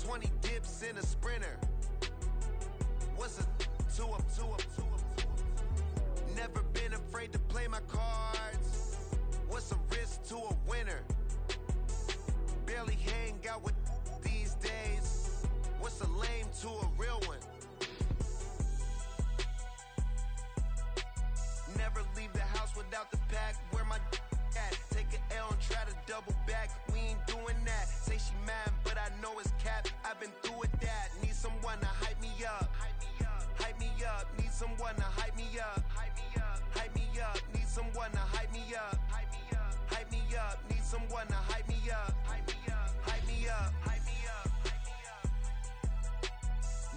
20 dips in a sprinter. What's a two-up? Never been afraid to play my cards. What's a risk to a winner? Barely hang out with these days. What's a lame to a real one? Never leave the house without the pack. Where my at? Take an L and try to double back. We ain't doing that. Say she mad, but I know it's cap. I've been through with that. Need someone to hype me up. Hype me up. Need someone to hype me up. Hype me up. Need someone to hype me up. Hype me up. Need someone to hype me up. Hype me up. Hype me up.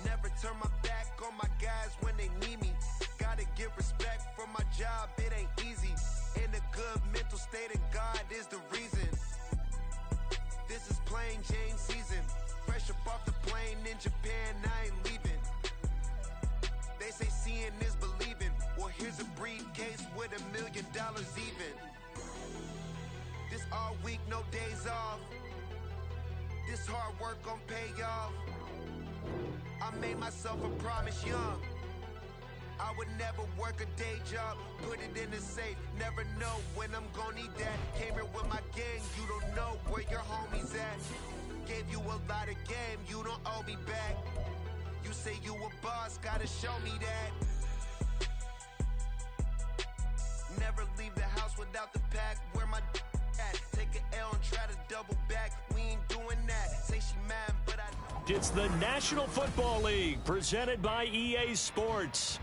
Never turn my back on my guys when they need me. Gotta give respect for my job, it ain't easy. In a good mental state and God is the reason. This is plain Jane season. Fresh up off the plane in Japan, I ain't leaving. They say seeing is believing. Well, here's a briefcase with $1 million even. This all week, no days off. This hard work gon' pay off. I made myself a promise young. I would never work a day job, put it in the safe. Never know when I'm gon' need that. Came here with my gang, you don't know where your homies at. Gave you a lot of game, you don't owe me back. You say you a boss, gotta show me that. Never leave the house without the pack. Where my at? Take an L and try to double back. We ain't doing that. Say she mad, but I know. It's the National Football League, presented by EA Sports.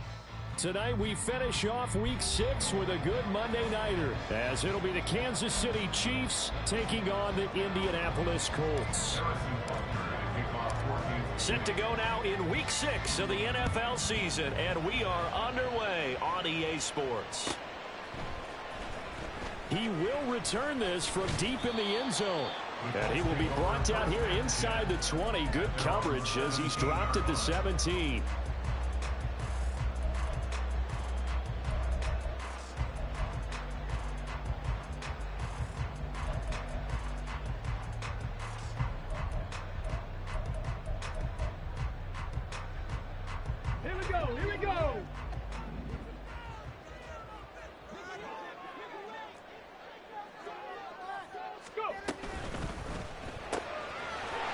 Tonight we finish off Week 6 with a good Monday nighter, as it'll be the Kansas City Chiefs taking on the Indianapolis Colts. Set to go now in Week 6 of the NFL season, and we are underway on EA Sports. He will return this from deep in the end zone. And he will be brought down here inside the 20. Good coverage as he's dropped at the 17. Here we go.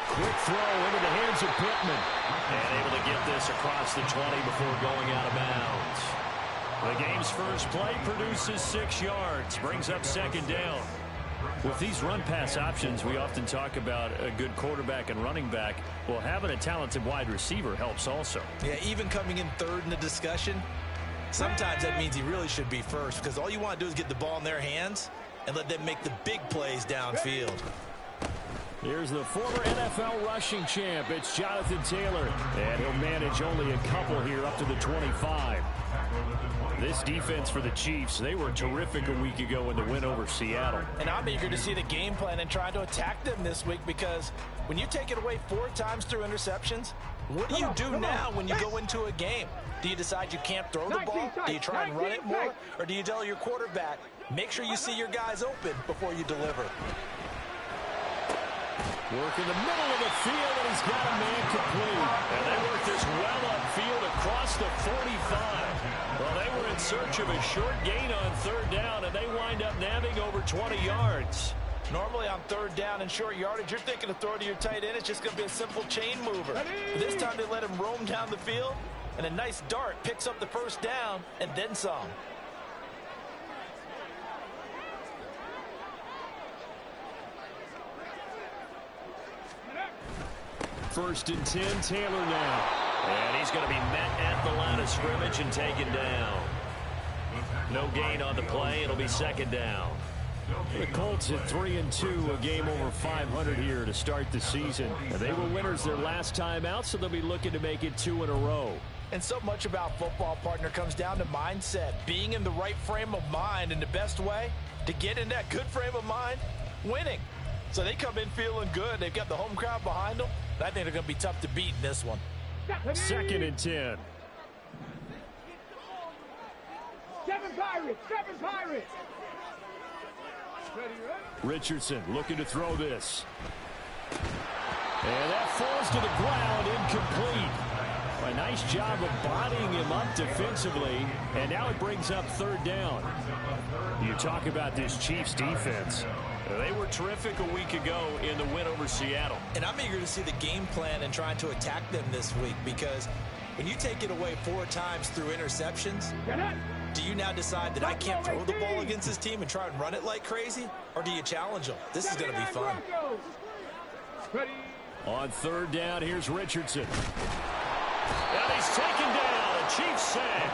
Quick throw into the hands of Pittman. And able to get this across the 20 before going out of bounds. The game's first play produces 6 yards. Brings up second down. With these run-pass options, we often talk about a good quarterback and running back. Well, having a talented wide receiver helps also. Yeah, even coming in third in the discussion, sometimes that means he really should be first, because all you want to do is get the ball in their hands and let them make the big plays downfield. Here's the former NFL rushing champ. It's Jonathan Taylor. And he'll manage only a couple here up to the 25. This defense for the Chiefs, they were terrific a week ago in the win over Seattle. And I'm eager to see the game plan and try to attack them this week, because when you take it away 4 times through interceptions, what do you do now when you go into a game? Do you decide you can't throw the ball? Do you try and run it more? Or do you tell your quarterback, make sure you see your guys open before you deliver? Work in the middle of the field, and he's got a man complete. And they work this well upfield across the 45. Well, they were in search of a short gain on third down, and they wind up nabbing over 20 yards. Normally on third down and short yardage, you're thinking of throwing to your tight end. It's just going to be a simple chain mover. But this time they let him roam down the field, and a nice dart picks up the first down and then some. First and 10, Taylor now. And he's going to be met at the line of scrimmage and taken down. No gain on the play. It'll be second down. The Colts at 3-2, a game over 500 here to start the season. They were winners their last time out, so they'll be looking to make it 2 in a row. And so much about football, partner, comes down to mindset. Being in the right frame of mind, and the best way to get in that good frame of mind, winning. So they come in feeling good. They've got the home crowd behind them. I think they're going to be tough to beat in this one. Second and 10. 7 Pirates. Richardson looking to throw this. And that falls to the ground, incomplete. A nice job of bodying him up defensively, and now it brings up third down. You talk about this Chiefs defense. They were terrific a week ago in the win over Seattle. And I'm eager to see the game plan and trying to attack them this week, because when you take it away 4 times through interceptions, do you now decide that I can't throw the ball against this team and try and run it like crazy? Or do you challenge them? This is going to be fun. On third down, here's Richardson. And he's taken down. A Chiefs sack.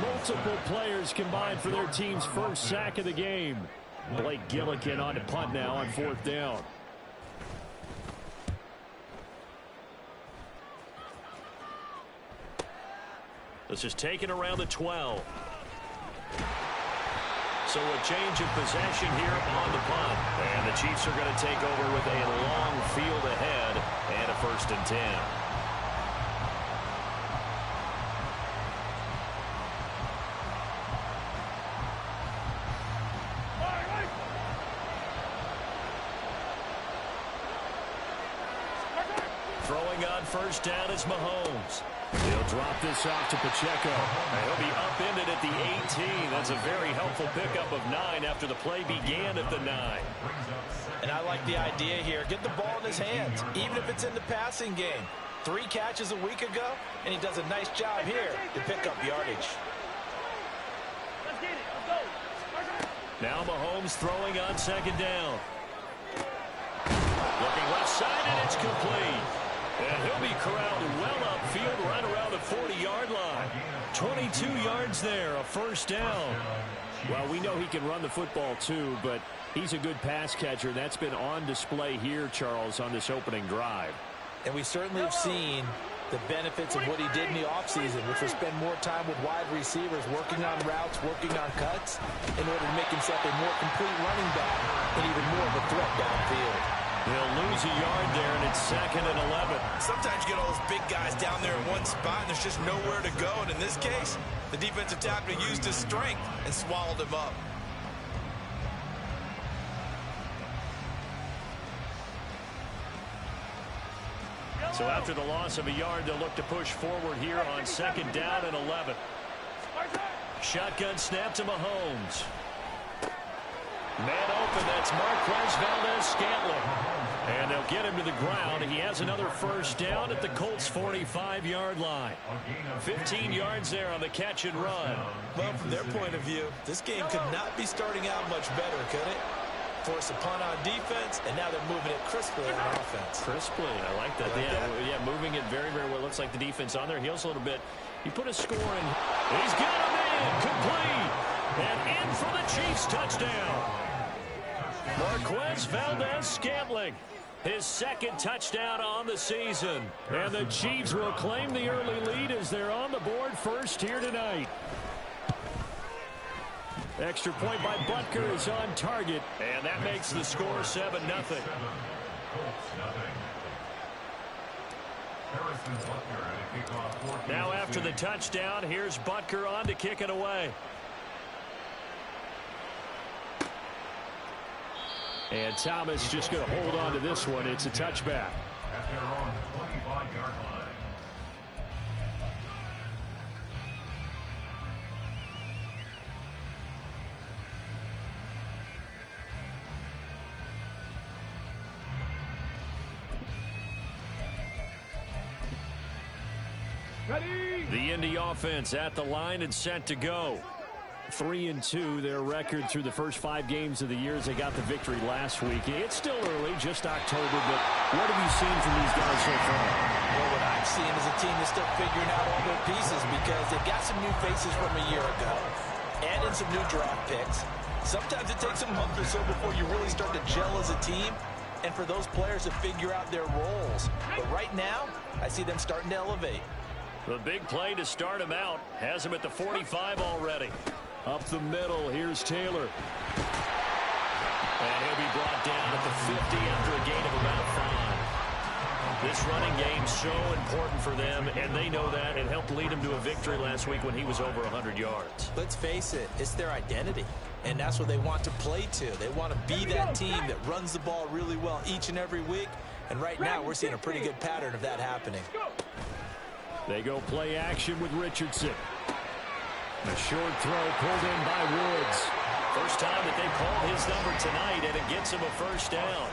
Multiple players combined for their team's first sack of the game. Blake Gillikin on to punt now on fourth down. This is taken around the 12. So a change of possession here on the punt. And the Chiefs are going to take over with a long field ahead and a 1st and 10. Throwing on first down is Mahomes. He'll drop this off to Pacheco. And he'll be upended at the 18. That's a very helpful pickup of 9 after the play began at the 9. And I like the idea here. Get the ball in his hands, even if it's in the passing game. 3 catches a week ago, and he does a nice job here to pick up yardage. Let's get it. Let's go. Now Mahomes throwing on second down. Looking left side, and it's complete. And he'll be corralled well upfield right around the 40-yard line. 22 yards there, a first down. Well, we know he can run the football too, but he's a good pass catcher. That's been on display here, Charles, on this opening drive. And we certainly have seen the benefits of what he did in the offseason, which was spend more time with wide receivers, working on routes, working on cuts, in order to make himself a more complete running back and even more of a threat downfield. He'll lose a yard there, and it's 2nd and 11. Sometimes you get all those big guys down there in one spot, and there's just nowhere to go. And in this case, the defensive tackle used his strength and swallowed him up. So after the loss of a yard, they'll look to push forward here on 2nd down and 11. Shotgun snap to Mahomes. Man open, that's Marquez Valdez-Scantling. And they'll get him to the ground. He has another first down at the Colts' 45-yard line. 15 yards there on the catch and run. Well, from their point of view, this game could not be starting out much better, could it? Force a punt on defense, and now they're moving it crisply on offense. Crisply, I like that. Yeah, moving it very, very well. Looks like the defense on there heals a little bit. You put a score in. He's got him in, complete. And in for the Chiefs touchdown. Marquez Valdez-Scantling, his 2nd touchdown on the season. And the Chiefs will claim the early lead as they're on the board first here tonight. Extra point by Butker is on target, and that makes the score 7-0. Now after the touchdown, here's Butker on to kick it away. And Thomas just going to hold on to this one. It's a touchback. The Indy offense at the line and set to go. 3-2, their record through the first 5 games of the year as they got the victory last week. It's still early, just October, but what have you seen from these guys so far? Well, what I've seen is a team that's still figuring out all their pieces because they've got some new faces from a year ago. Add in some new draft picks. Sometimes it takes a month or so before you really start to gel as a team and for those players to figure out their roles. But right now, I see them starting to elevate. The big play to start him out has him at the 45 already. Up the middle, here's Taylor. And he'll be brought down at the 50 after a gain of about 5. This running game's so important for them, and they know that. It helped lead him to a victory last week when he was over 100 yards. Let's face it, it's their identity, and that's what they want to play to. They want to be that team that runs the ball really well each and every week And right now, we're seeing a pretty good pattern of that happening. They go play action with Richardson. A short throw pulled in by Woods. First time that they called his number tonight, and it gets him a first down.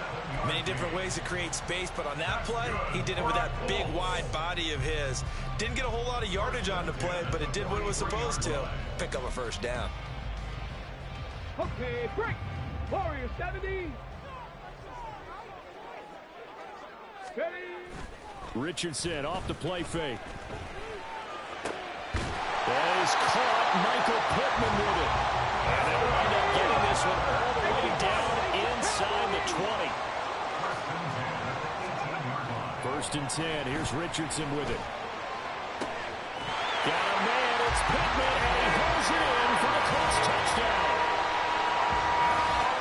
Many different ways to create space, but on that play, he did it with that big, wide body of his. Didn't get a whole lot of yardage on the play, but it did what it was supposed to. Pick up a first down. Okay, break. Warrior 70. Ready. Richardson off the play fake. That is caught. Michael Pittman with it. And they'll wind up getting this one all the way down inside the 20. First and 10. Here's Richardson with it. Got a man. It's Pittman, and he hauls it in for the Colts touchdown.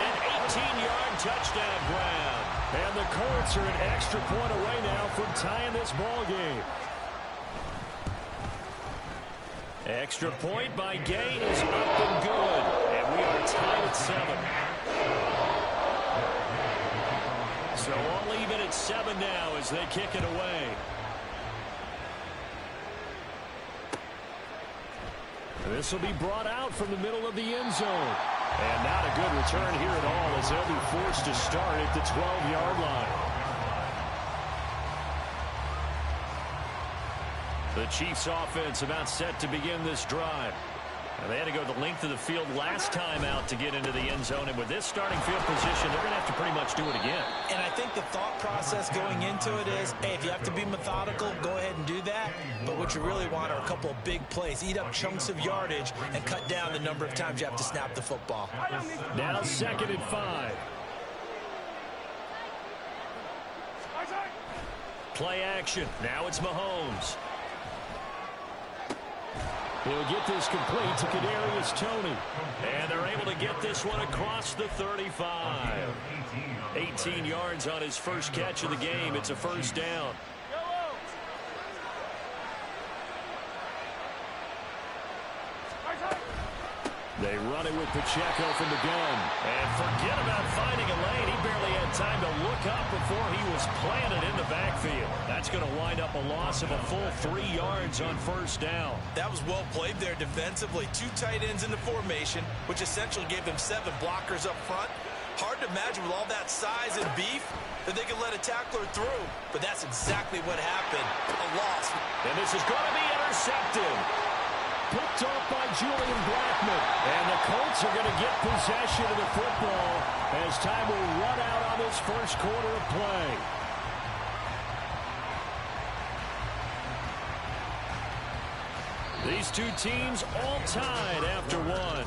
An 18-yard touchdown grab. And the Colts are an extra point away now from tying this ball game. Extra point by Gain is up and good. And we are tied at 7. So all even at 7 now as they kick it away. This will be brought out from the middle of the end zone. And not a good return here at all as they'll be forced to start at the 12-yard line. The Chiefs offense about set to begin this drive. And they had to go the length of the field last time out to get into the end zone. And with this starting field position, they're going to have to pretty much do it again. And I think the thought process going into it is, hey, if you have to be methodical, go ahead and do that. But what you really want are a couple of big plays. Eat up chunks of yardage and cut down the number of times you have to snap the football. Now 2nd and 5. Play action. Now it's Mahomes. He'll get this complete to Kadarius Toney. And they're able to get this one across the 35. 18 yards on his first catch of the game. It's a first down. They run it with Pacheco from the gun. And forget about finding a lane. He barely had time to look up before he was planted in the backfield. That's going to wind up a loss of a full 3 yards on first down. That was well played there defensively. 2 tight ends in the formation, which essentially gave them 7 blockers up front. Hard to imagine with all that size and beef that they could let a tackler through. But that's exactly what happened. A loss. And this is going to be intercepted. Picked off by Julian Blackman. And the Colts are going to get possession of the football as time will run out on this first quarter of play. These two teams all tied after one.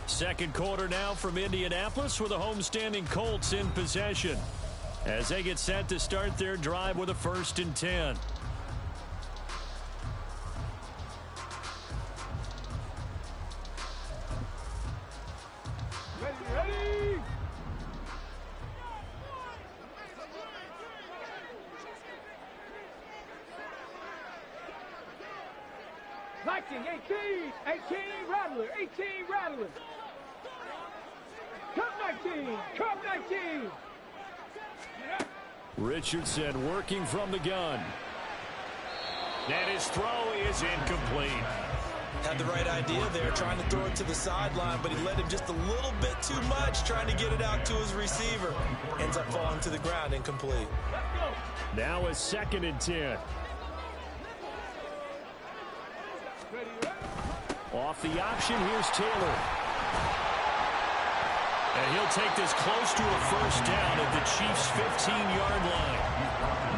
Second quarter now from Indianapolis with the homestanding Colts in possession as they get set to start their drive with a 1st and 10. Ready. 19, 18 Rattler, 18 Rattler. Cup 19, Cup 19. Richardson working from the gun. And his throw is incomplete. Had the right idea there, trying to throw it to the sideline, but he let him just a little bit too much, trying to get it out to his receiver. Ends up falling to the ground, incomplete. Now a 2nd and 10. Off the option, here's Taylor. And he'll take this close to a first down at the Chiefs' 15-yard line.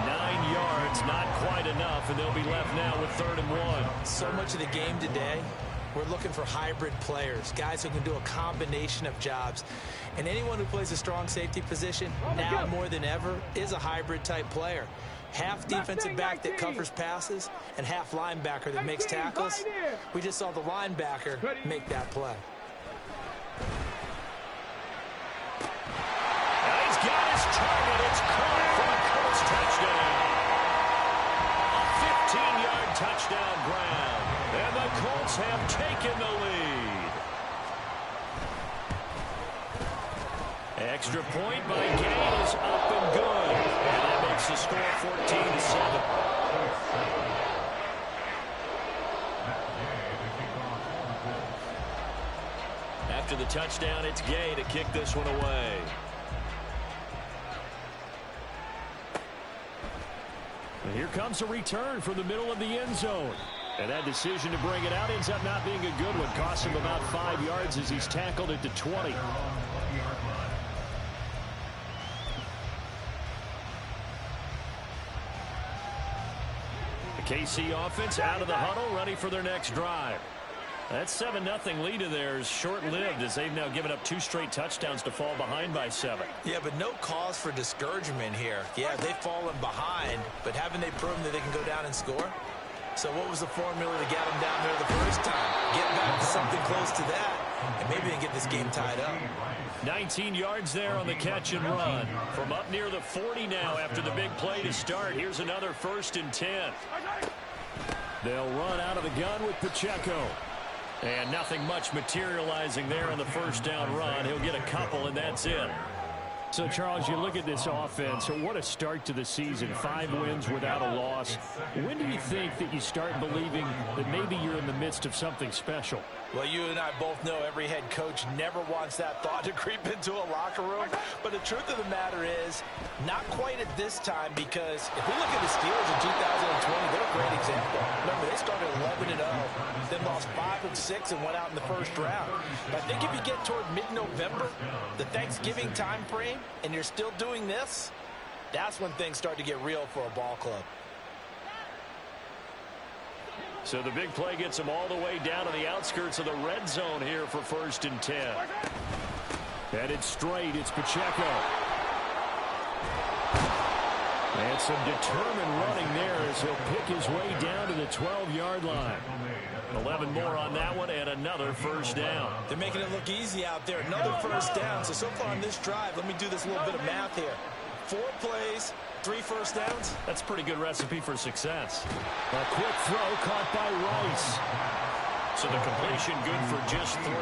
9 yards, not quite enough, and they'll be left now with 3rd and 1. So much of the game today, we're looking for hybrid players, guys who can do a combination of jobs. And anyone who plays a strong safety position, now more than ever, is a hybrid-type player. Half defensive back that covers passes and half linebacker that makes tackles. We just saw the linebacker make that play. Now he's got his target. It's caught for a Colts touchdown. A 15-yard touchdown grab. And the Colts have taken the lead. Extra point by Gay is up and good. And that makes the score 14-7. After the touchdown, it's Gay to kick this one away. And here comes a return from the middle of the end zone. And that decision to bring it out ends up not being a good one. Costs him about 5 yards as he's tackled at the 20. The KC offense out of the huddle, ready for their next drive. That 7-0 lead of theirs short-lived as they've now given up 2 straight touchdowns to fall behind by 7. Yeah, but no cause for discouragement here. Yeah, they've fallen behind, but haven't they proven that they can go down and score? So what was the formula to get them down there the first time? Get back to something close to that, and maybe they can get this game tied up. 19 yards there on the catch and run. From up near the 40 now after the big play to start. Here's another 1st and 10. They'll run out of the gun with Pacheco. And nothing much materializing there on the first down run. He'll get a couple, and that's it. So, Charles, you look at this offense. So what a start to the season. 5 wins without a loss. When do you think that you start believing that maybe you're in the midst of something special? Well, you and I both know every head coach never wants that thought to creep into a locker room. But the truth of the matter is, not quite at this time, because if we look at the Steelers in 2020, they're a great example. Remember, they started 11-0, then lost 5 of 6 and went out in the first round. But I think if you get toward mid-November, the Thanksgiving time frame, and you're still doing this, that's when things start to get real for a ball club. So the big play gets them all the way down to the outskirts of the red zone here for 1st and 10. Headed straight, it's Pacheco. And some determined running there as he'll pick his way down to the 12-yard line. 11 more on that one and another first down. They're making it look easy out there. Another first down. So far on this drive, let me do this little bit of math here. 4 plays, 3 first downs. That's a pretty good recipe for success. A quick throw caught by Rice. So the completion good for just 3.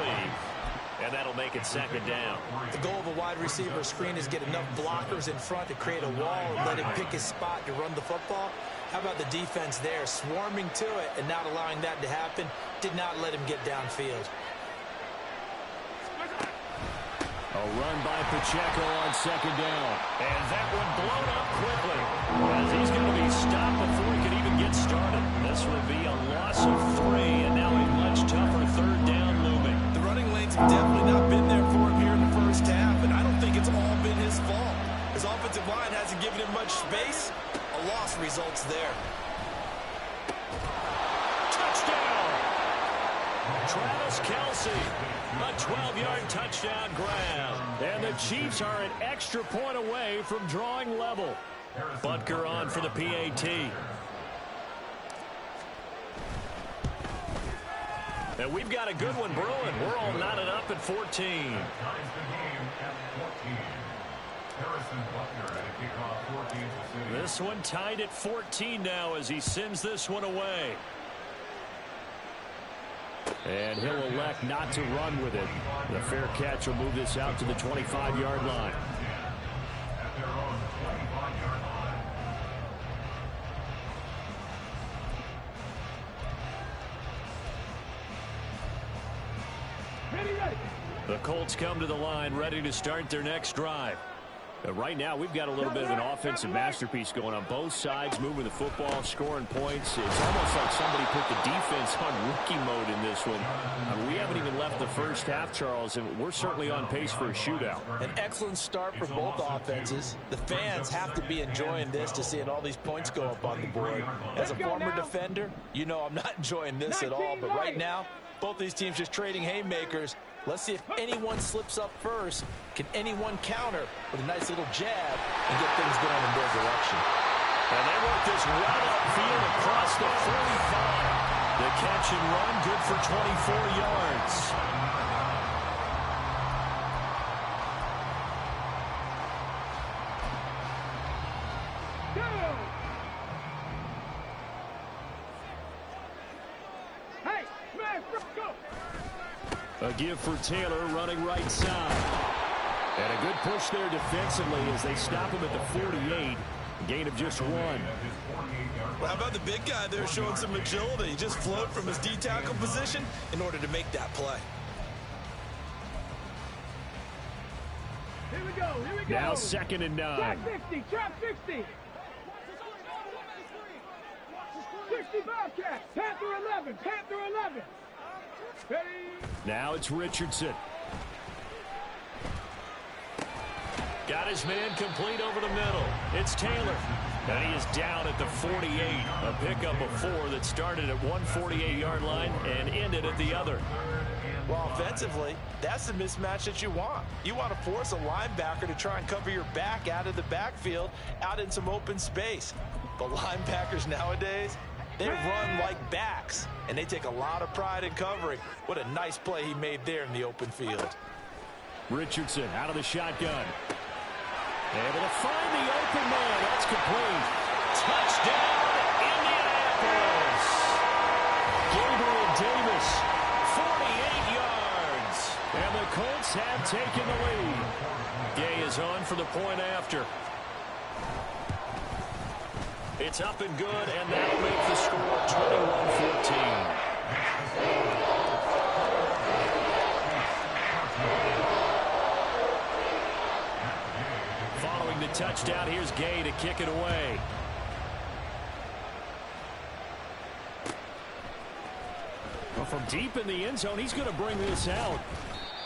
And that'll make it 2nd down. The goal of a wide receiver screen is get enough blockers in front to create a wall and let him pick his spot to run the football. How about the defense there, swarming to it and not allowing that to happen? Did not let him get downfield. A run by Pacheco on 2nd down. And that one blown up quickly. As he's going to be stopped before he can even get started. This will be a loss of 3, and now a much tougher 3rd down looming. The running lanes have definitely not been there for him here in the first half, and I don't think it's all been his fault. His offensive line hasn't given him much space. A loss results there. Touchdown! Travis Kelce. A 12-yard touchdown grab. And the Chiefs are an extra point away from drawing level. Butker on for the PAT. And we've got a good one brewing. We're all knotted up at 14. This one tied at 14 now as he sends this one away. And he'll elect not to run with it. The fair catch will move this out to the 25-yard line. The Colts come to the line ready to start their next drive. Right now, we've got a little bit of an offensive masterpiece going on both sides, moving the football, scoring points. It's almost like somebody put the defense on rookie mode in this one. We haven't even left the first half, Charles, and we're certainly on pace for a shootout. An excellent start for both offenses. The fans have to be enjoying this to seeing all these points go up on the board. As a former defender, you know I'm not enjoying this at all, but right now, both these teams just trading haymakers. Let's see if anyone slips up first. Can anyone counter with a nice little jab and get things going in their direction? And they work this right upfield across the 45. The catch and run good for 24 yards. Hey, smash, go! A give for Taylor running right side. And a good push there defensively as they stop him at the 48. Gain of just 1. Well, how about the big guy there showing some agility? He just flowed from his D-tackle position in order to make that play. Here we go, here we go. Now 2nd and 9. Trap 50, trap 50. 60 Bobcat, Panther 11, Panther 11. Ready? Now it's Richardson. Got his man complete over the middle. It's Taylor. And he is down at the 48. A pickup of 4 that started at 148-yard line and ended at the other. Well, offensively, that's the mismatch that you want. You want to force a linebacker to try and cover your back out of the backfield, out in some open space. But linebackers nowadays, they run like backs, and they take a lot of pride in covering. What a nice play he made there in the open field. Richardson out of the shotgun. Able to find the open man. That's complete. Touchdown, Indianapolis. Gabriel Davis, 48 yards. And the Colts have taken the lead. Gay is on for the point after. It's up and good, and that'll make the score 21-14. Following the touchdown, here's Gay to kick it away. Well, from deep in the end zone, he's going to bring this out.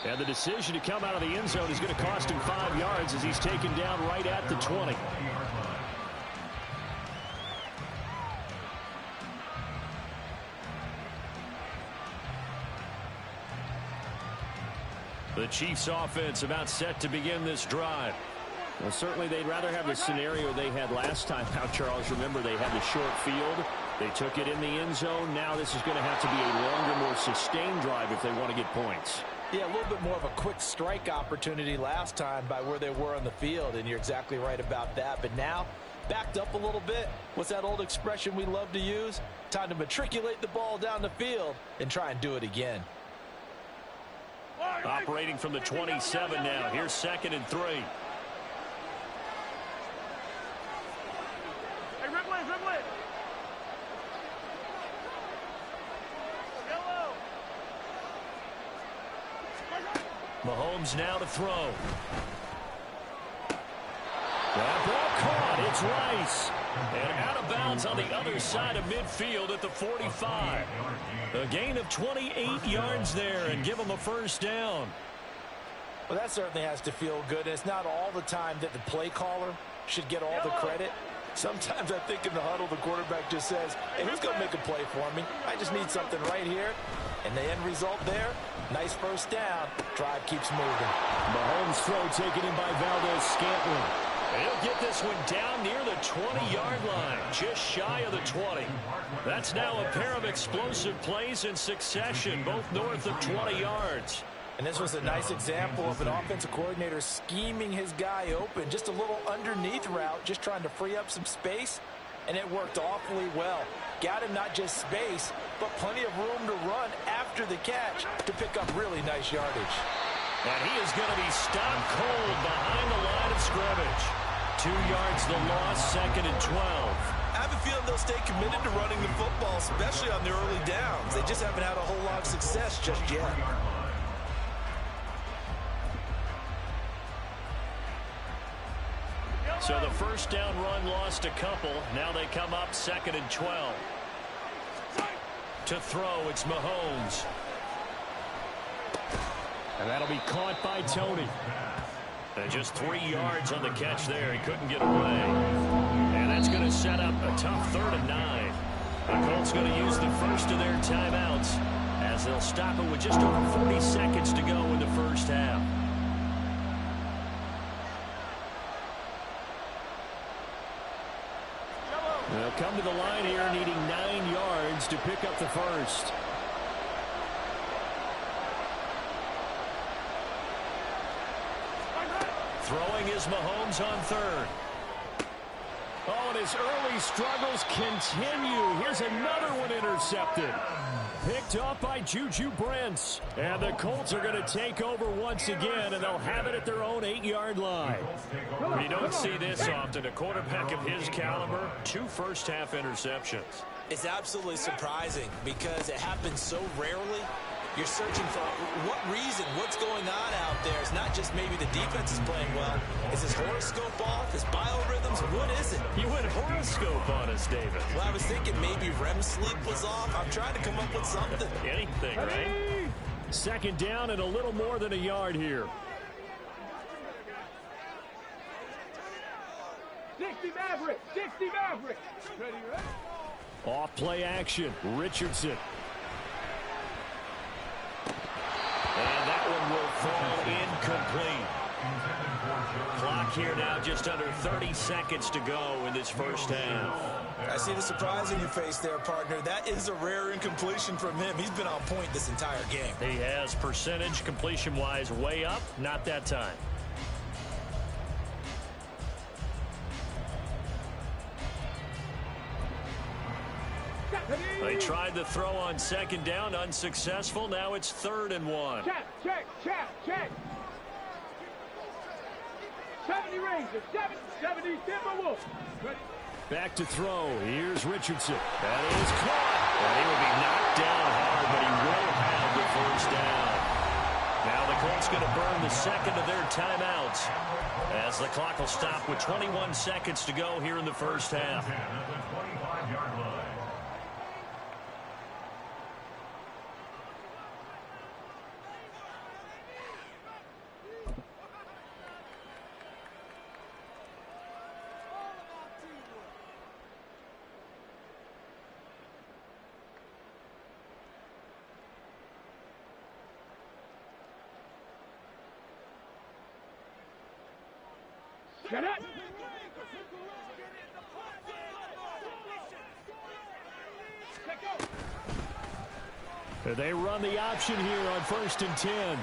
And the decision to come out of the end zone is going to cost him 5 yards as he's taken down right at the 20. The Chiefs offense about set to begin this drive. Well, certainly they'd rather have the scenario they had last time out, Charles. Remember, they had the short field. They took it in the end zone. Now this is going to have to be a longer, more sustained drive if they want to get points. Yeah, a little bit more of a quick strike opportunity last time by where they were on the field, and you're exactly right about that. But now, backed up a little bit. What's that old expression we love to use? Time to matriculate the ball down the field and try and do it again. Operating from the 27 now. Here's 2nd and 3. Hey, Ripley, Ripley. Yellow. Mahomes now to throw. That ball caught. It's Rice. And out of bounds on the other side of midfield at the 45. A gain of 28 yards there and give him a first down. Well, that certainly has to feel good. And it's not all the time that the play caller should get all the credit. Sometimes I think in the huddle, the quarterback just says, hey, who's going to make a play for me? I just need something right here. And the end result there, nice first down. Drive keeps moving. Mahomes' throw taken in by Valdez-Scantling. He'll get this one down near the 20-yard line, just shy of the 20. That's now a pair of explosive plays in succession, both north of 20 yards. And this was a nice example of an offensive coordinator scheming his guy open. Just a little underneath route, just trying to free up some space, and it worked awfully well. Got him not just space, but plenty of room to run after the catch to pick up really nice yardage. And he is going to be stopped cold behind the line of scrimmage. 2 yards the loss, 2nd and 12. I have a feeling they'll stay committed to running the football, especially on the early downs. They just haven't had a whole lot of success just yet. So the first down run lost a couple. Now they come up 2nd and 12. To throw, it's Mahomes. And that'll be caught by Tony. And just 3 yards on the catch there. He couldn't get away. And that's going to set up a tough 3rd and 9. The Colts going to use the first of their timeouts as they'll stop it with just over 40 seconds to go in the first half. They'll come to the line here needing 9 yards to pick up the first. Throwing is Mahomes on 3rd. Oh, and his early struggles continue. Here's another one intercepted. picked off by Juju Brents. And the Colts are going to take over once again, and they'll have it at their own 8-yard line. You don't see this often. A quarterback of his caliber, 2 first-half interceptions. It's absolutely surprising because it happens so rarely. You're searching for what reason, what's going on out there. It's not just maybe the defense is playing well. Is his horoscope off? His biorhythms? What is it? You went horoscope on us, David. Well, I was thinking maybe REM sleep was off. I'm trying to come up with something. Anything, right? Second down and a little more than a yard here. 60 Maverick. 60 Maverick. Ready, right? Off play action. Richardson. And that one will fall incomplete. Clock here now, just under 30 seconds to go in this first half. I see the surprise in your face there, partner. That is a rare incompletion from him. He's been on point this entire game. He has percentage completion-wise way up. Not that time. They tried the throw on second down, unsuccessful. Now it's 3rd and 1. Check. 70 Rangers, 70 Timberwolves. Ready? Back to throw. Here's Richardson. That is caught. And he will be knocked down hard, but he will have the first down. Now the Colts going to burn the second of their timeouts as the clock will stop with 21 seconds to go here in the first half. Get it. They run the option here on 1st and 10. And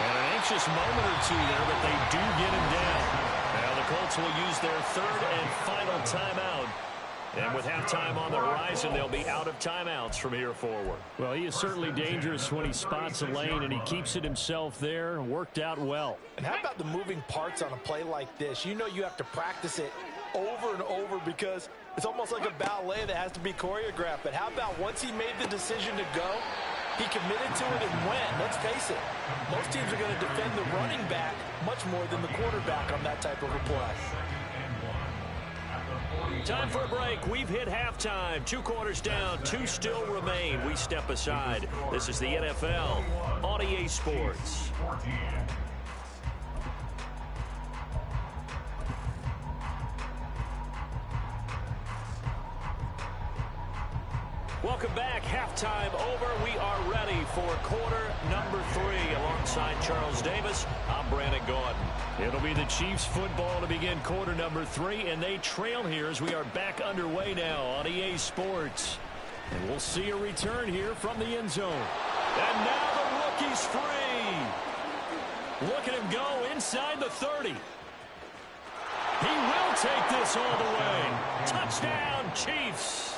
an anxious moment or two there, but they do get him down. Now the Colts will use their 3rd and final timeout. And with halftime on the horizon, they'll be out of timeouts from here forward. Well, he is certainly dangerous when he spots a lane, and he keeps it himself there. Worked out well. And how about the moving parts on a play like this? You know you have to practice it over and over because it's almost like a ballet that has to be choreographed. But how about once he made the decision to go, he committed to it and went. Let's face it, most teams are going to defend the running back much more than the quarterback on that type of a play. Time for a break. We've hit halftime. 2 quarters down, 2 still remain. We step aside. This is the NFL on EA Sports. Welcome back. Halftime over. We are ready for quarter number 3. Alongside Charles Davis, I'm Brandon Gordon. It'll be the Chiefs football to begin quarter number 3, and they trail here as we are back underway now on EA Sports. And we'll see a return here from the end zone. And now the rookie's free. Look at him go inside the 30. He will take this all the way. Touchdown, Chiefs.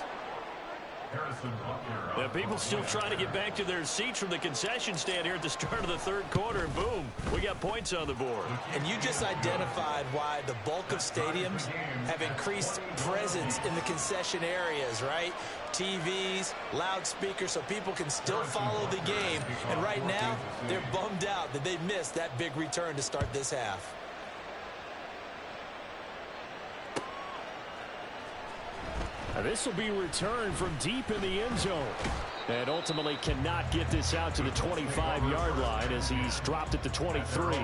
The people still trying to get back to their seats from the concession stand here at the start of the 3rd quarter, and boom, we got points on the board. And you just identified why the bulk of stadiums have increased presence in the concession areas, right? TVs, loudspeakers, so people can still follow the game. And right now, they're bummed out that they missed that big return to start this half. This will be returned from deep in the end zone. And ultimately cannot get this out to the 25-yard line as he's dropped at the 23.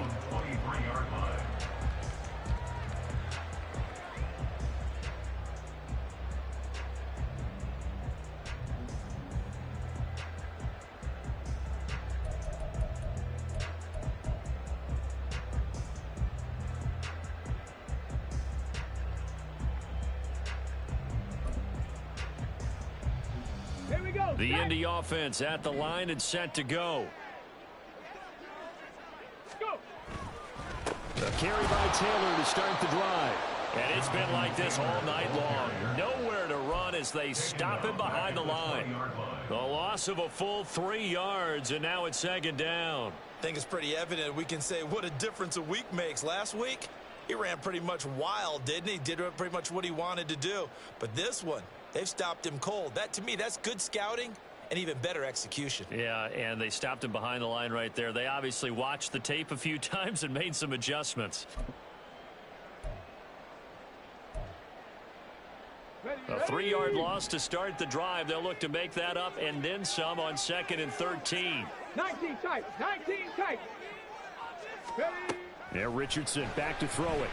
The Indy offense at the line and set to go. A carry by Taylor to start the drive. And it's been like this all night long. Nowhere to run as they stop him behind the line. The loss of a full 3 yards, and now it's second down. I think it's pretty evident. We can say what a difference a week makes. Last week, he ran pretty much wild, didn't he? Did pretty much what he wanted to do. But this one, they've stopped him cold. That, to me, that's good scouting and even better execution. Yeah, and they stopped him behind the line right there. They obviously watched the tape a few times and made some adjustments. A 3-yard loss to start the drive. They'll look to make that up and then some on 2nd and 13. 19 tight. 19 tight. Now Richardson back to throw it.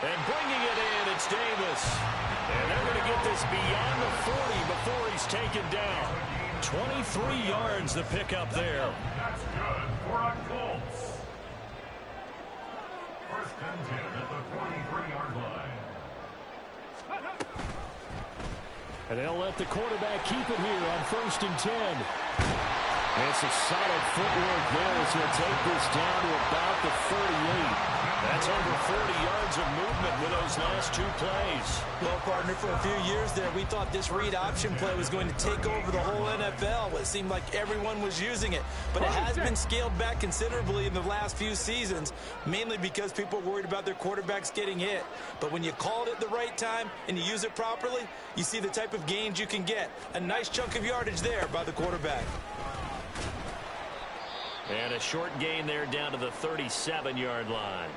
And bringing it in, it's Davis. And they're going to get this beyond the 40 before he's taken down. 23 yards the pickup there. That's good for a Colts. First and 10 at the 43-yard line. And they'll let the quarterback keep it here on 1st and 10. And some solid footwork there as he'll take this down to about the 48. That's over 40 yards of movement with those last 2 plays. Well, partner, for a few years there, we thought this read option play was going to take over the whole NFL. It seemed like everyone was using it. But it has been scaled back considerably in the last few seasons, mainly because people are worried about their quarterbacks getting hit. But when you call it at the right time and you use it properly, you see the type of gains you can get. A nice chunk of yardage there by the quarterback. And a short gain there down to the 37-yard line.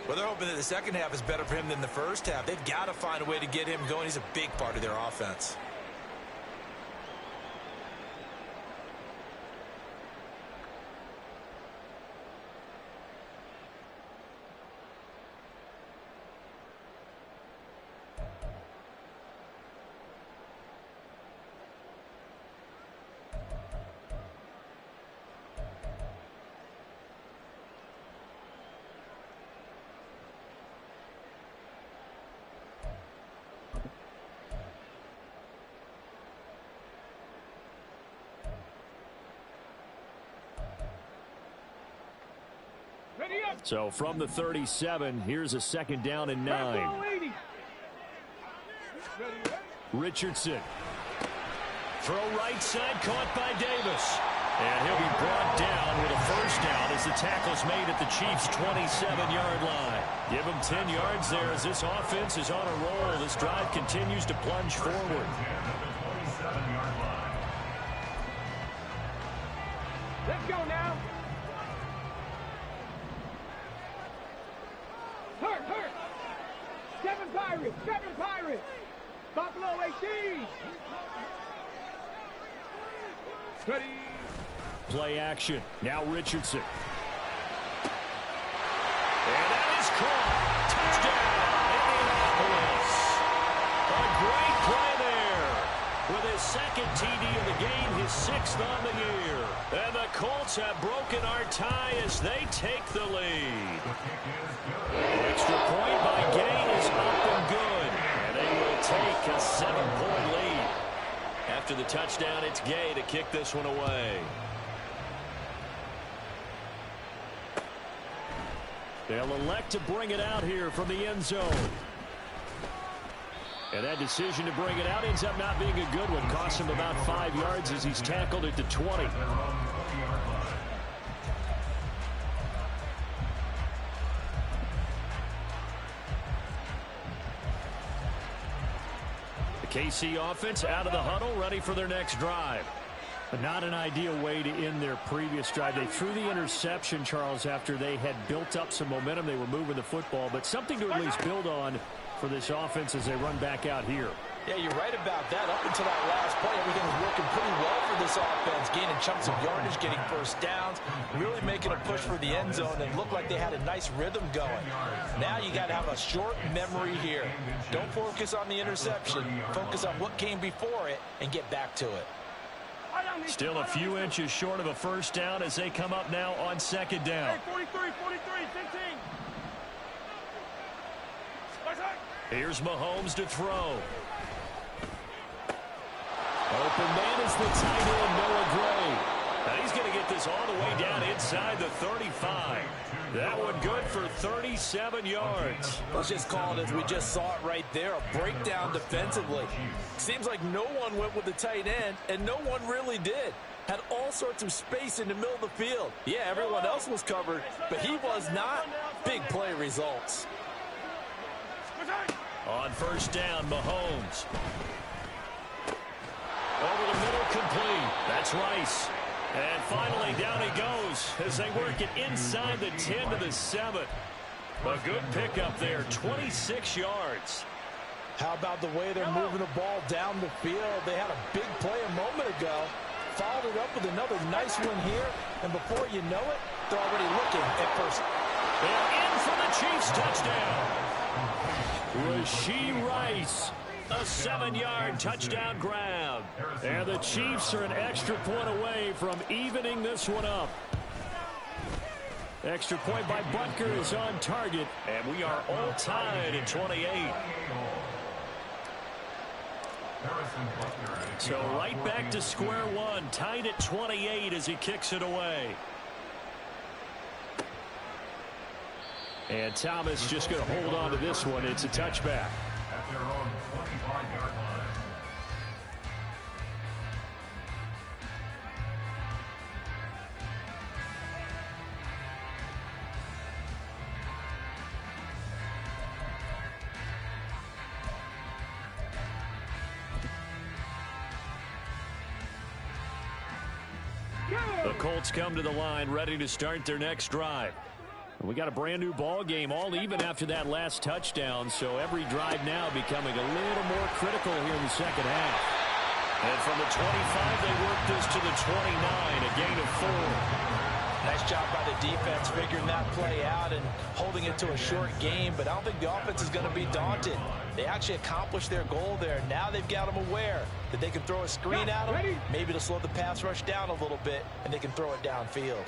Well, they're hoping that the second half is better for him than the first half. They've got to find a way to get him going. He's a big part of their offense. So from the 37, here's a 2nd down and 9. Richardson. Throw right side, caught by Davis. And he'll be brought down with a 1st down as the tackle's made at the Chiefs' 27-yard line. Give him 10 yards there as this offense is on a roll. This drive continues to plunge forward. Let's go now. Hurt. 7 Pirates. Buffalo 18. Ready. Play action. Now Richardson. And that is caught. Touchdown, Indianapolis. A great play there. With his 2nd TD of the game, his 6th on the year. And the Colts have broken our tie as they take the lead. Extra point by Gay is up and good. And they will take a 7-point lead. After the touchdown, it's Gay to kick this one away. They'll elect to bring it out here from the end zone. And that decision to bring it out ends up not being a good one. Costs him about 5 yards as he's tackled at the 20. The KC offense out of the huddle, ready for their next drive. But not an ideal way to end their previous drive. They threw the interception, Charles, after they had built up some momentum. They were moving the football, but something to at least build on for this offense as they run back out here. Yeah, you're right about that. Up until that last play, everything was working pretty well for this offense, gaining chunks of yardage, getting 1st downs, really making a push for the end zone, and looked like they had a nice rhythm going. Now you got to have a short memory here. Don't focus on the interception. Focus on what came before it and get back to it. Still a few inches short of a 1st down as they come up now on 2nd down. 43, 15. Here's Mahomes to throw. Open man is the tight end, Noah Gray. Now he's going to get this is all the way down inside the 35. That one good for 37 yards. Let's just call it as we just saw it right there, a breakdown defensively. Seems like no one went with the tight end, and no one really did. Had all sorts of space in the middle of the field. Yeah, everyone else was covered, but he was not. Big play results. On first down, Mahomes. Over the middle, complete. That's Rice. And finally, down he goes as they work it inside the 10 to the 7. A good pickup there, 26 yards. How about the way they're moving the ball down the field? They had a big play a moment ago. Followed it up with another nice one here. And before you know it, they're already looking at first. They're in for the Chiefs touchdown. Rashee Rice. A 7-yard touchdown grab. And the Chiefs are an extra point away from evening this one up. Extra point by Butker is on target. And we are all tied at 28. So right back to square one. Tied at 28 as he kicks it away. And Thomas just going to hold on to this one. It's a touchback. At their own 25-yard line. The Colts come to the line ready to start their next drive. We got a brand new ball game, all even after that last touchdown, so every drive now becoming a little more critical here in the second half. And from the 25, they work this to the 29, a gain of 4. Nice job by the defense figuring that play out and holding it to a short game, but I don't think the offense is going to be daunted. They actually accomplished their goal there. Now they've got them aware that they can throw a screen at them, maybe to slow the pass rush down a little bit, and they can throw it downfield.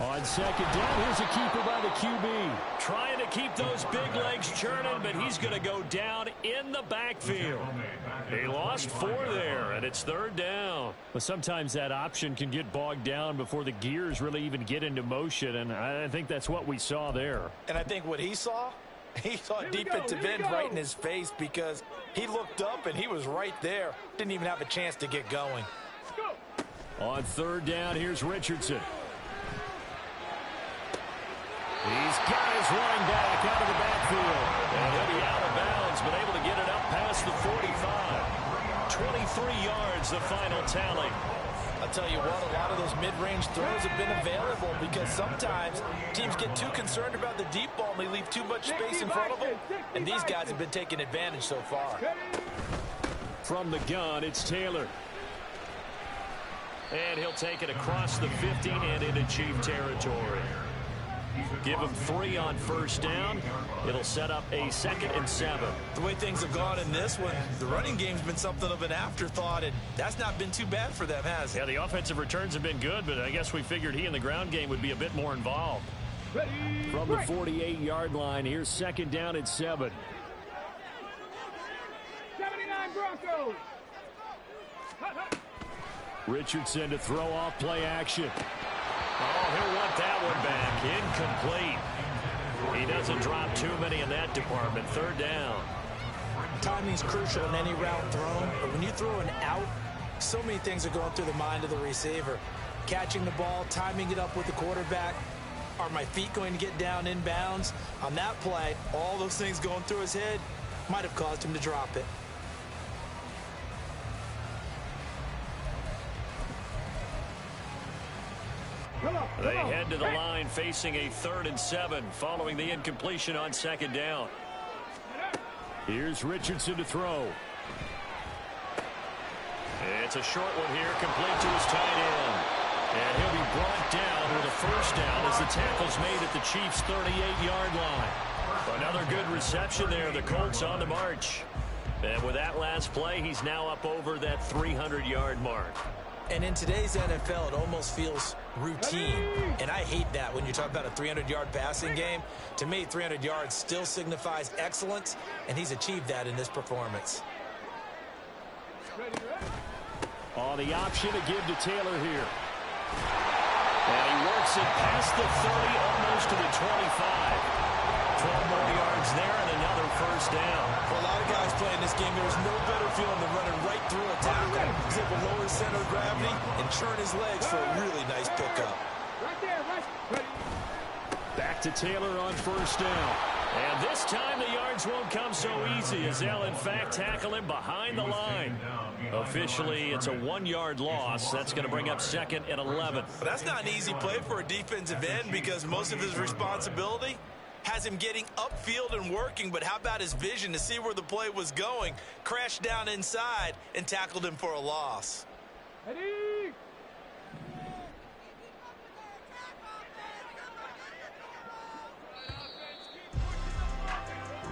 On second down, here's a keeper by the QB. Trying to keep those big legs churning, but he's going to go down in the backfield. He lost 4 there, and it's third down. But sometimes that option can get bogged down before the gears really even get into motion, and I think that's what we saw there. And I think what he saw defensive end right in his face because he looked up and he was right there. Didn't even have a chance to get going. On third down, here's Richardson. He's got his running back out of the backfield. And he'll be out of bounds, but able to get it up past the 45. 23 yards, the final tally. I'll tell you what, a lot of those mid-range throws have been available because sometimes teams get too concerned about the deep ball and they leave too much space in front of them. And these guys have been taking advantage so far. From the gun, it's Taylor. And he'll take it across the 50 and into Chief territory. Give him 3 on first down. It'll set up a 2nd and 7. The way things have gone in this one, the running game's been something of an afterthought, and that's not been too bad for them, has it? Yeah, the offensive returns have been good, but I guess we figured he in the ground game would be a bit more involved. From the 48-yard line, here's 2nd down and 7. 79 Broncos. Richardson to throw off play action. Oh, he'll want that one back. Incomplete. He doesn't drop too many in that department. Third down. Timing's crucial in any route thrown, but when you throw an out, so many things are going through the mind of the receiver. Catching the ball, timing it up with the quarterback. Are my feet going to get down in bounds? On that play, all those things going through his head might have caused him to drop it. They head to the line facing a 3rd and 7 following the incompletion on 2nd down. Here's Richardson to throw. It's a short one here, complete to his tight end. And he'll be brought down with a first down as the tackle's made at the Chiefs' 38-yard line. Another good reception there. The Colts on the march. And with that last play, he's now up over that 300-yard mark. And in today's NFL, it almost feels routine. And I hate that when you talk about a 300-yard passing game. To me, 300 yards still signifies excellence, and he's achieved that in this performance. On the option to give to Taylor here. And he works it past the 30, almost to the 25. 12 more yards there and another first down. For a lot of guys playing this game, there's no better feeling than running right through a tackle. He's able to lower his center of gravity and churn his legs for a really nice pickup. Right there, right. Back to Taylor on first down. And this time the yards won't come so easy as they'll, in fact, tackle him behind the line. Officially, it's a 1-yard loss. That's going to bring up 2nd and 11. But that's not an easy play for a defensive end because most of his responsibility has him getting upfield and working, but how about his vision to see where the play was going? Crashed down inside and tackled him for a loss. Ready?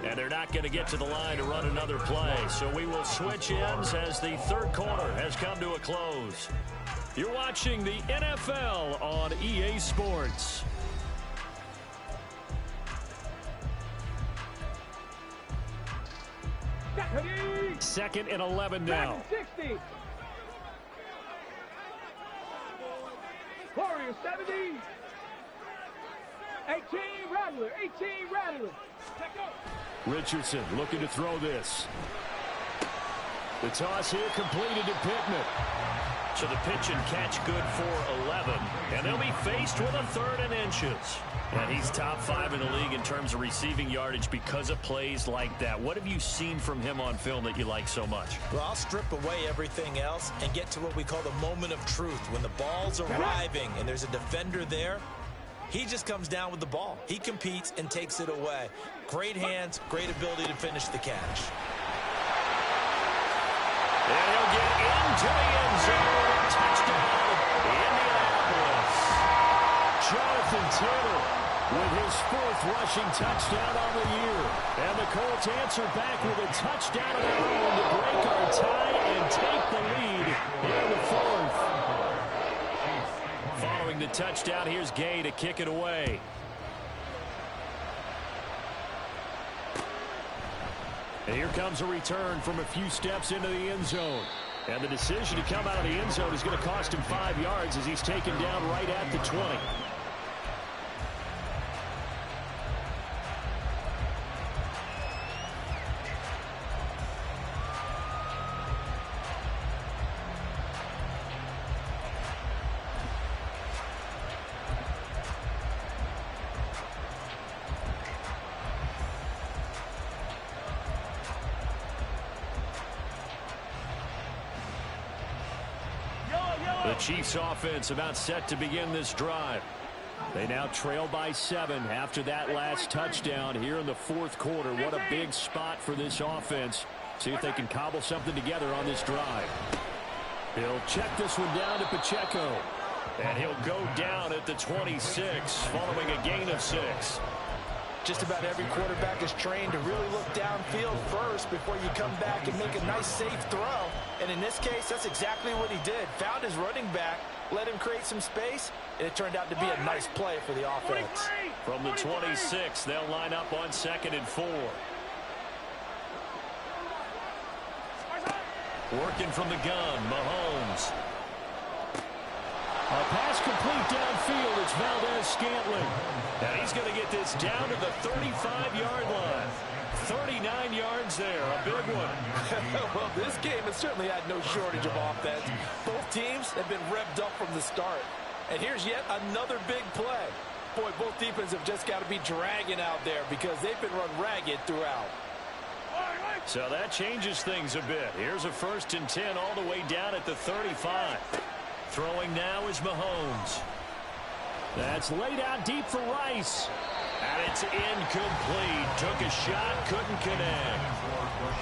And they're not going to get to the line to run another play. So we will switch ends as the third quarter has come to a close. You're watching the NFL on EA Sports. Ready? 2nd and 11 now. 60. Warriors 70. 18 Rattler. 18 Rattler. Richardson looking to throw this. The toss here completed to Pittman. So the pitch and catch good for 11. And they'll be faced with a 3rd and inches. And he's top 5 in the league in terms of receiving yardage because of plays like that. What have you seen from him on film that you like so much? Well, I'll strip away everything else and get to what we call the moment of truth. When the ball's arriving and there's a defender there, he just comes down with the ball. He competes and takes it away. Great hands, great ability to finish the catch. And he'll get into the end zone. Touchdown, Indianapolis. Jonathan Taylor with his 4th rushing touchdown on the year. And the Colts answer back with a touchdown of their own to break our tie and take the lead in the 4th. Following the touchdown, here's Gay to kick it away. And here comes a return from a few steps into the end zone. And the decision to come out of the end zone is going to cost him 5 yards as he's taken down right at the 20. The Chiefs offense about set to begin this drive. They now trail by 7 after that last touchdown here in the 4th quarter. What a big spot for this offense. See if they can cobble something together on this drive. He'll check this one down to Pacheco. And he'll go down at the 26 following a gain of 6. Just about every quarterback is trained to really look downfield first before you come back and make a nice, safe throw. And in this case, that's exactly what he did. Found his running back, let him create some space, and it turned out to be a nice play for the offense. From the 26, they'll line up on 2nd and 4. Working from the gun, Mahomes. A pass complete downfield. It's Valdez-Scantling. And he's going to get this down to the 35-yard line. 39 yards there, a big one. Well, this game has certainly had no shortage of offense. Both teams have been revved up from the start. And here's yet another big play. Boy, both defenses have just got to be dragging out there because they've been run ragged throughout. So that changes things a bit. Here's a 1st and 10 all the way down at the 35. Throwing now is Mahomes. That's laid out deep for Rice. And it's incomplete. Took a shot, couldn't connect.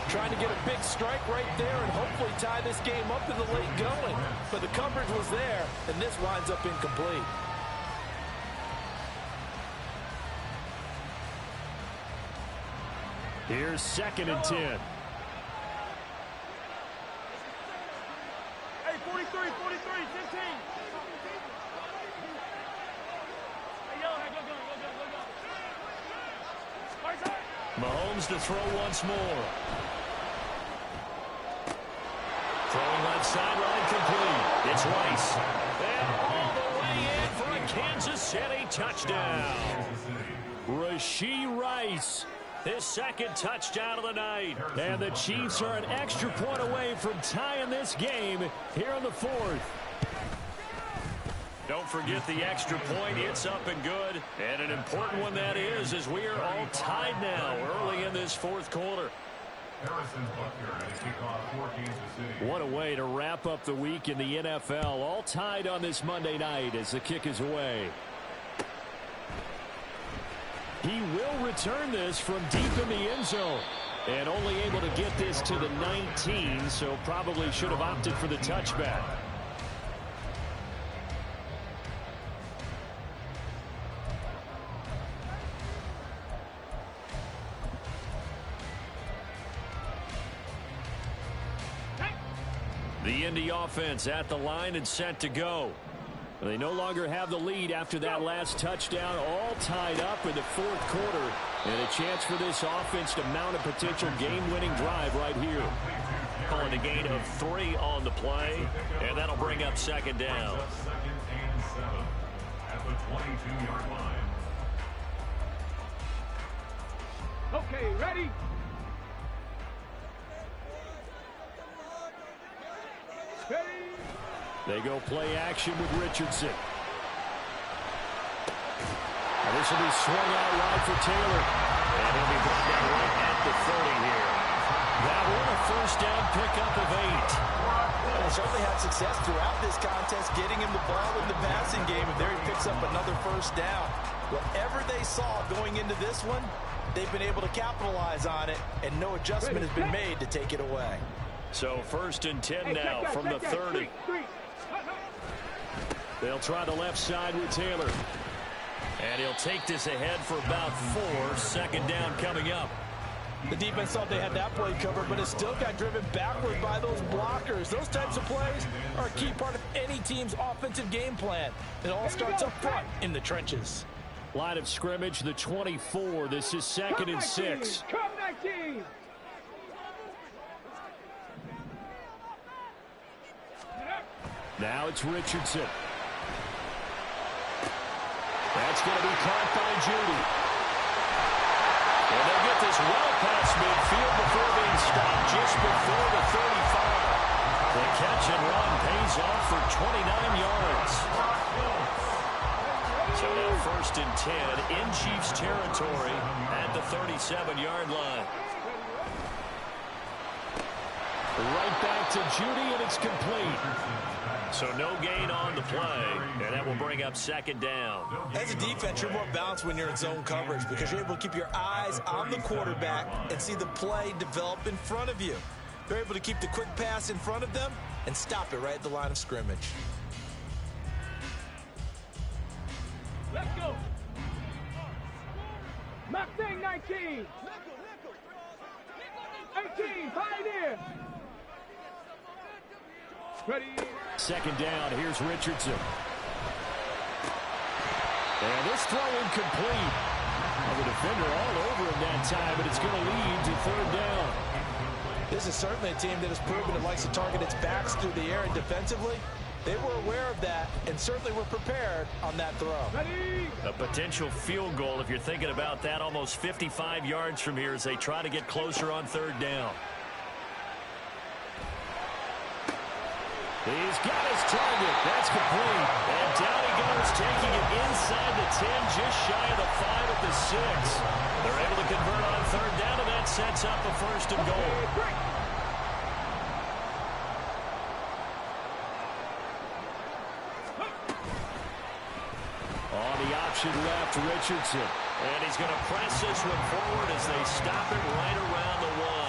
Trying to get a big strike right there and hopefully tie this game up in the late going. But the coverage was there, and this winds up incomplete. Here's 2nd and 10. Hey, 43, 15. Hey, go. Mahomes to throw once more. Throwing left sideline complete. It's Rice. And all the way in for a Kansas City touchdown. Rashee Rice, his second touchdown of the night. And the Chiefs are an extra point away from tying this game here in the fourth. Don't forget the extra point. It's up and good. And an important one that is, as we are all tied now early in this fourth quarter. What a way to wrap up the week in the NFL. All tied on this Monday night as the kick is away. He will return this from deep in the end zone. And only able to get this to the 19, so probably should have opted for the touchback. The Indy offense at the line and set to go. They no longer have the lead after that last touchdown, all tied up in the fourth quarter. And a chance for this offense to mount a potential game-winning drive right here. Calling a gain of 3 on the play, and that'll bring up second down. Second and 7 at the 22-yard line. Okay, ready? They go play action with Richardson. And this will be swung out wide for Taylor. And he'll be brought down right at the 30 here. That one a first down pickup of 8. They certainly had success throughout this contest getting him the ball in the passing game, and there he picks up another first down. Whatever they saw going into this one, they've been able to capitalize on it, and no adjustment has been made to take it away. So first and 10 now from the 30. They'll try the left side with Taylor. And he'll take this ahead for about 4. Second down coming up. The defense thought they had that play covered, but it still got driven backward by those blockers. Those types of plays are a key part of any team's offensive game plan. It all starts up front in the trenches. Line of scrimmage, the 24. This is second and 6. Come 19. Now it's Richardson. That's going to be caught by Judy. And they'll get this well past midfield before being stopped just before the 35. The catch and run pays off for 29 yards. So now first and 10 in Chiefs territory at the 37-yard line. Right back to Judy, and it's complete. So no gain on the play, and that will bring up second down. As a defense, you're more balanced when you're in zone coverage because you're able to keep your eyes on the quarterback and see the play develop in front of you. You're able to keep the quick pass in front of them and stop it right at the line of scrimmage. Let's go. Mustang 19. 18, pioneer. Ready. Second down, here's Richardson. And this throw incomplete. The defender all over him that time, but it's going to lead to third down. This is certainly a team that has proven it likes to target its backs through the air, and defensively, they were aware of that and certainly were prepared on that throw. Ready. A potential field goal, if you're thinking about that, almost 55 yards from here as they try to get closer on third down. He's got his target. That's complete. And down he goes, taking it inside the 10, just shy of the 5 at the 6. They're able to convert on third down, and that sets up a first and goal. On the option left, Richardson. And he's going to press this one forward as they stop it right around the 1.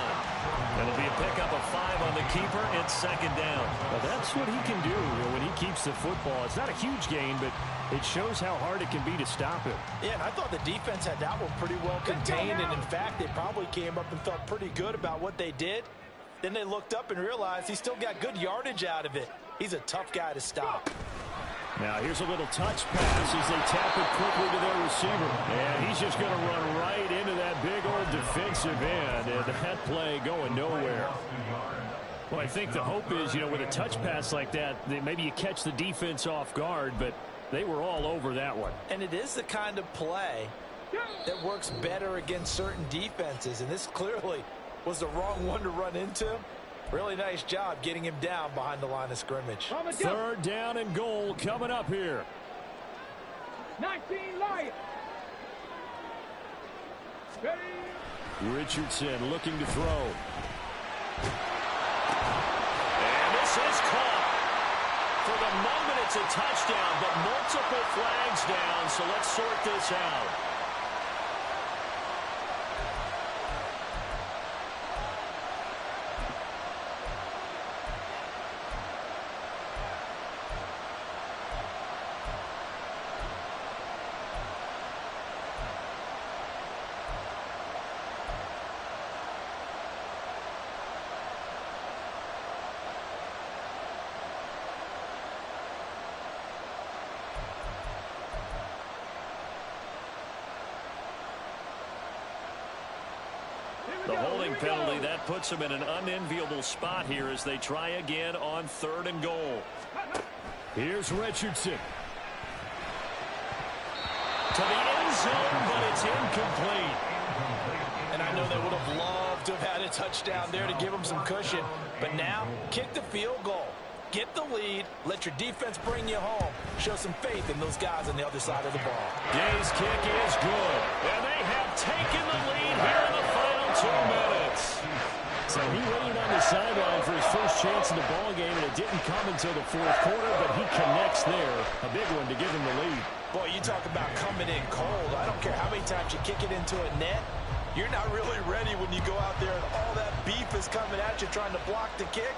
It'll be a pickup of 5 on the keeper. It's second down. Well, that's what he can do when he keeps the football. It's not a huge gain, but it shows how hard it can be to stop him. Yeah, and I thought the defense had that one pretty well contained, and in fact, they probably came up and felt pretty good about what they did. Then they looked up and realized he still got good yardage out of it. He's a tough guy to stop. Now here's a little touch pass as they tap it quickly to their receiver. And he's just going to run right into that big old defensive end. And that play going nowhere. Well, I think the hope is, with a touch pass like that, maybe you catch the defense off guard, but they were all over that one. And it is the kind of play that works better against certain defenses, and this clearly was the wrong one to run into. Really nice job getting him down behind the line of scrimmage. 3rd down and goal coming up here. 19 Lions. Richardson looking to throw. And this is caught. For the moment, it's a touchdown, but multiple flags down, so let's sort this out. The holding penalty, that puts them in an unenviable spot here as they try again on 3rd and goal. Here's Richardson. To the end zone, but it's incomplete. And I know they would have loved to have had a touchdown there to give them some cushion. But now, kick the field goal. Get the lead. Let your defense bring you home. Show some faith in those guys on the other side of the ball. Gay's kick is good. And they have taken the lead here in the final 2 minutes. So he waited on the sideline for his first chance in the ball game, and it didn't come until the 4th quarter, but he connects there. A big one to give him the lead. Boy, you talk about coming in cold. I don't care how many times you kick it into a net. You're not really ready when you go out there and all that beef is coming at you trying to block the kick.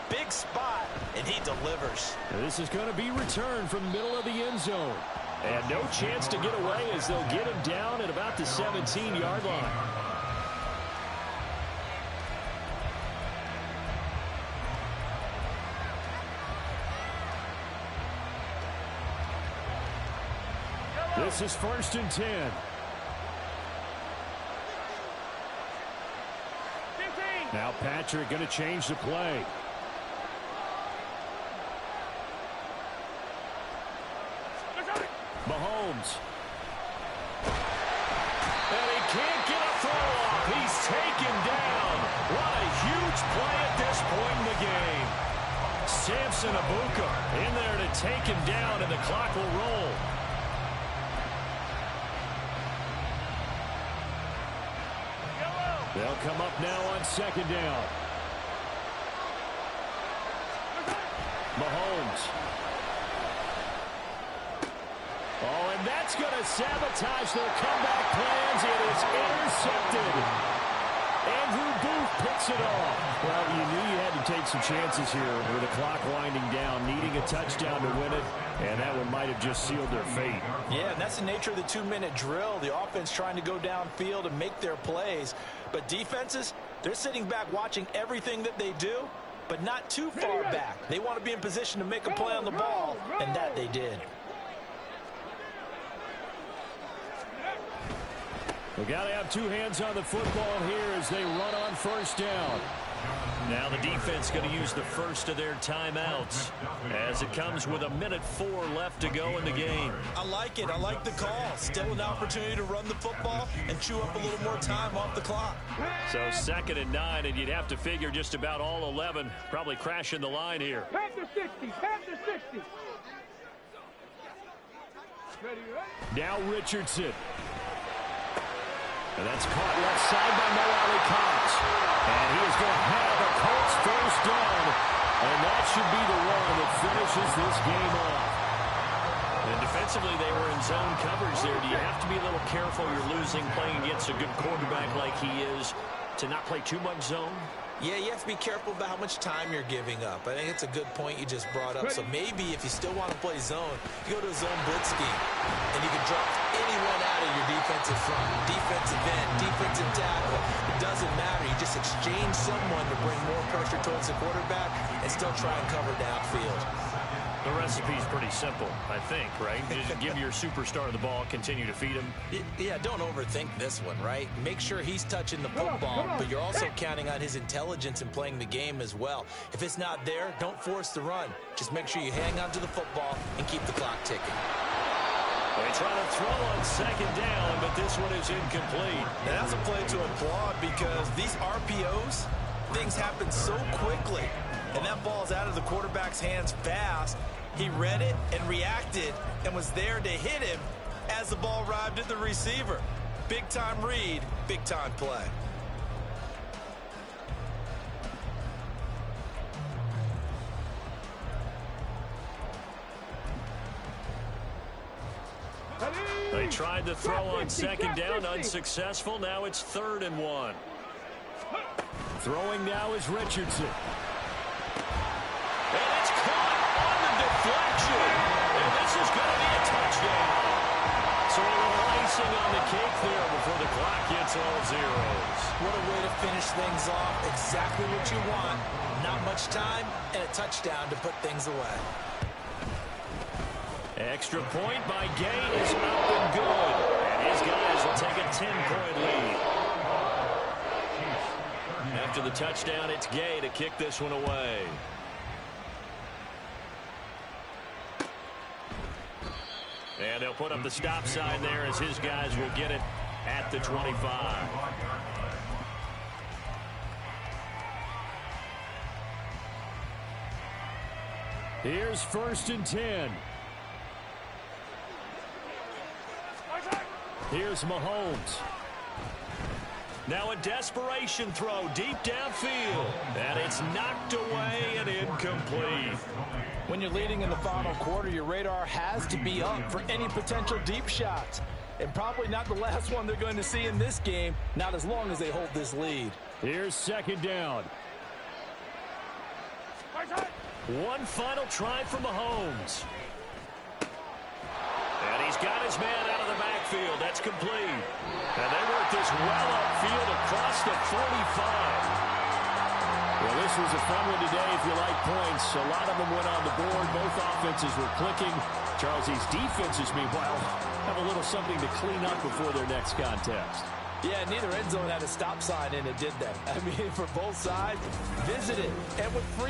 Big spot, and he delivers. Now this is going to be returned from the middle of the end zone. And no chance to get away as they'll get him down at about the 17-yard line. This is 1st and 10. Now Patrick going to change the play. Mahomes. And he can't get a throw off. He's taken down. What a huge play at this point in the game. Samson Abuka in there to take him down, and the clock will roll. They'll come up now on 2nd down. Mahomes. Oh, and that's going to sabotage their comeback plans. It is intercepted. Andrew Booth picks it off. Well, you knew you had to take some chances here with the clock winding down, needing a touchdown to win it, and that one might have just sealed their fate. Yeah, and that's the nature of the 2-minute drill. The offense trying to go downfield and make their plays. But defenses, they're sitting back watching everything that they do, but not too far back. They want to be in position to make a play on the ball, and that they did. We got to have 2 hands on the football here as they run on 1st down. Now the defense going to use the first of their timeouts as it comes with 1:04 left to go in the game. I like it. I like the call. Still an opportunity to run the football and chew up a little more time off the clock. So 2nd and 9, and you'd have to figure just about all 11 probably crashing the line here. Panther 60, Panther 60. Now Richardson. And that's caught left side by Mo Cox. And he is going to have a Colts 1st down. And that should be the one that finishes this game off. And defensively, they were in zone coverage there. Do you have to be a little careful? You're losing playing against a good quarterback like he is to not play too much zone? Yeah, you have to be careful about how much time you're giving up. I think it's a good point you just brought up. So maybe if you still want to play zone, you go to a zone blitz scheme, and you can drop anyone out of your defensive front, defensive end, defensive tackle. It doesn't matter. You just exchange someone to bring more pressure towards the quarterback and still try and cover downfield. The recipe's pretty simple, I think, right? Just give your superstar the ball, continue to feed him. Yeah, don't overthink this one, right? Make sure he's touching the football, but you're also counting on his intelligence in playing the game as well. If it's not there, don't force the run. Just make sure you hang on to the football and keep the clock ticking. They try to throw on second down, but this one is incomplete. And that's a play to applaud because these RPOs, things happen so quickly. And that ball's out of the quarterback's hands fast. He read it and reacted and was there to hit him as the ball arrived at the receiver. Big-time read, big-time play. They tried to throw on second down, unsuccessful. Now it's 3rd and 1. Throwing now is Richardson. And it's caught on the deflection. And this is going to be a touchdown. So a little icing on the cake there before the clock hits all zeros. What a way to finish things off. Exactly what you want. Not much time and a touchdown to put things away. Extra point by Gay is up and good. And his guys will take a 10-point lead. After the touchdown, it's Gay to kick this one away. And they'll put up the stop sign there as his guys will get it at the 25. Here's 1st and 10. Here's Mahomes. Now a desperation throw deep downfield. And it's knocked away and incomplete. When you're leading in the final quarter, your radar has to be up for any potential deep shots. And probably not the last one they're going to see in this game, not as long as they hold this lead. Here's 2nd down. One final try for Mahomes. And he's got his man out of the backfield. That's complete. And they work this well upfield across the 45. Well, this was a fun one today if you like points. A lot of them went on the board. Both offenses were clicking. Charles, these defenses, meanwhile, have a little something to clean up before their next contest. Yeah, neither end zone had a stop sign in it, did they? I mean, for both sides, visit it. And with free